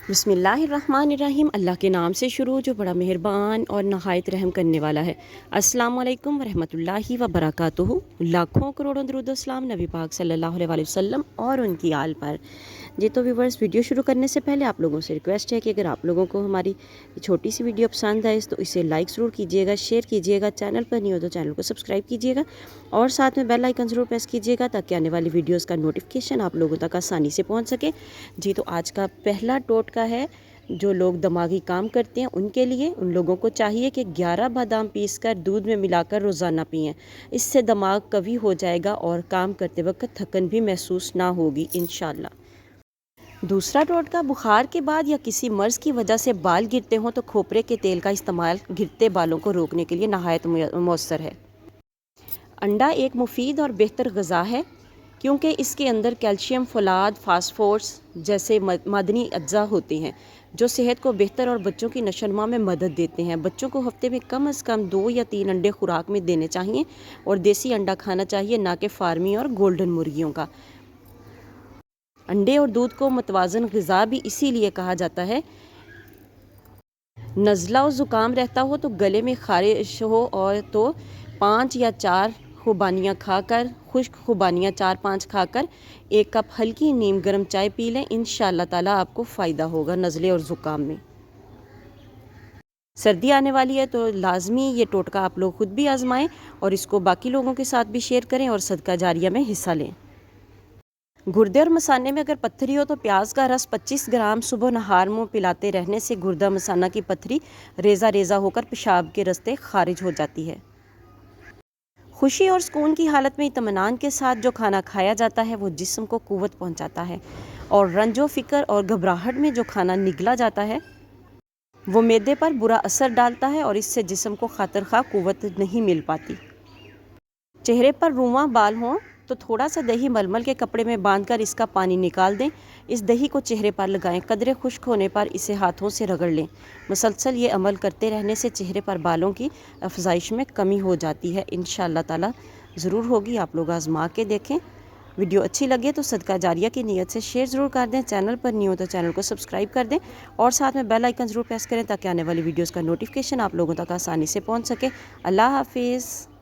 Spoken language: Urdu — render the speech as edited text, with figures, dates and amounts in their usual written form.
بسم اللہ الرحمن الرحیم، اللہ کے نام سے شروع جو بڑا مہربان اور نہایت رحم کرنے والا ہے۔ السلام علیکم ورحمۃ اللہ وبرکاتہ۔ لاکھوں کروڑوں درود و السلام نبی پاک صلی اللہ علیہ وسلم اور ان کی آل پر۔ جی تو ویورز، ویڈیو شروع کرنے سے پہلے آپ لوگوں سے ریکویسٹ ہے کہ اگر آپ لوگوں کو ہماری چھوٹی سی ویڈیو پسند آئے تو اسے لائک ضرور کیجیے گا، شیئر کیجیے گا، چینل پر نہیں ہو تو چینل کو سبسکرائب کیجیے گا اور ساتھ میں بیل آئیکن ضرور پریس کیجیے گا تاکہ آنے والی ویڈیوز کا نوٹیفیکیشن آپ لوگوں تک آسانی سے پہنچ سکے۔ جی تو آج کا پہلا ٹوٹکا ہے جو لوگ دماغی کام کرتے ہیں ان کے لیے۔ ان لوگوں کو چاہیے کہ 11 بادام پیس کر دودھ میں ملا کر روزانہ پئیں، اس سے دماغ قوی ہو جائے گا اور کام کرتے وقت تھکن بھی محسوس نہ ہوگی انشاءاللہ۔ دوسرا ٹوٹکا، بخار کے بعد یا کسی مرض کی وجہ سے بال گرتے ہوں تو کھوپرے کے تیل کا استعمال گرتے بالوں کو روکنے کے لیے نہایت مؤثر ہے۔ انڈا ایک مفید اور بہتر غذا ہے کیونکہ اس کے اندر کیلشیم، فولاد، فاسفورس جیسے معدنی اجزاء ہوتے ہیں جو صحت کو بہتر اور بچوں کی نشو و نما میں مدد دیتے ہیں۔ بچوں کو ہفتے میں کم از کم 2 یا 3 انڈے خوراک میں دینے چاہیے اور دیسی انڈا کھانا چاہیے، نہ کہ فارمی اور گولڈن مرغیوں کا۔ انڈے اور دودھ کو متوازن غذا بھی اسی لیے کہا جاتا ہے۔ نزلہ و زکام رہتا ہو تو گلے میں خارش ہو اور تو 5 یا 4 خوبانیاں کھا کر، خشک خوبانیاں 4-5 کھا کر 1 کپ ہلکی نیم گرم چائے پی لیں، انشاءاللہ تعالیٰ آپ کو فائدہ ہوگا نزلے اور زکام میں۔ سردی آنے والی ہے تو لازمی یہ ٹوٹکا آپ لوگ خود بھی آزمائیں اور اس کو باقی لوگوں کے ساتھ بھی شیئر کریں اور صدقہ جاریہ میں حصہ لیں۔ گردے اور مثانے میں اگر پتھری ہو تو پیاز کا رس 25 گرام صبح نہار منہ پلاتے رہنے سے گردہ مثانہ کی پتھری ریزہ ریزہ ہو کر پیشاب کے رستے خارج ہو جاتی ہے۔ خوشی اور سکون کی حالت میں اطمینان کے ساتھ جو کھانا کھایا جاتا ہے وہ جسم کو قوت پہنچاتا ہے، اور رنج و فکر اور گھبراہٹ میں جو کھانا نگلا جاتا ہے وہ معدے پر برا اثر ڈالتا ہے اور اس سے جسم کو خاطر خواہ قوت نہیں مل پاتی۔ چہرے پر رواں بال ہوں تو تھوڑا سا دہی ململ کے کپڑے میں باندھ کر اس کا پانی نکال دیں، اس دہی کو چہرے پر لگائیں، قدرے خشک ہونے پر اسے ہاتھوں سے رگڑ لیں۔ مسلسل یہ عمل کرتے رہنے سے چہرے پر بالوں کی افزائش میں کمی ہو جاتی ہے، انشاءاللہ تعالیٰ ضرور ہوگی۔ آپ لوگ آزما کے دیکھیں۔ ویڈیو اچھی لگے تو صدقہ جاریہ کی نیت سے شیئر ضرور کر دیں، چینل پر نہیں ہو تو چینل کو سبسکرائب کر دیں اور ساتھ میں بیل آئیکن ضرور پریس کریں تاکہ آنے والی ویڈیوز کا نوٹیفیکیشن آپ لوگوں تک آسانی سے پہنچ سکے۔ اللہ حافظ۔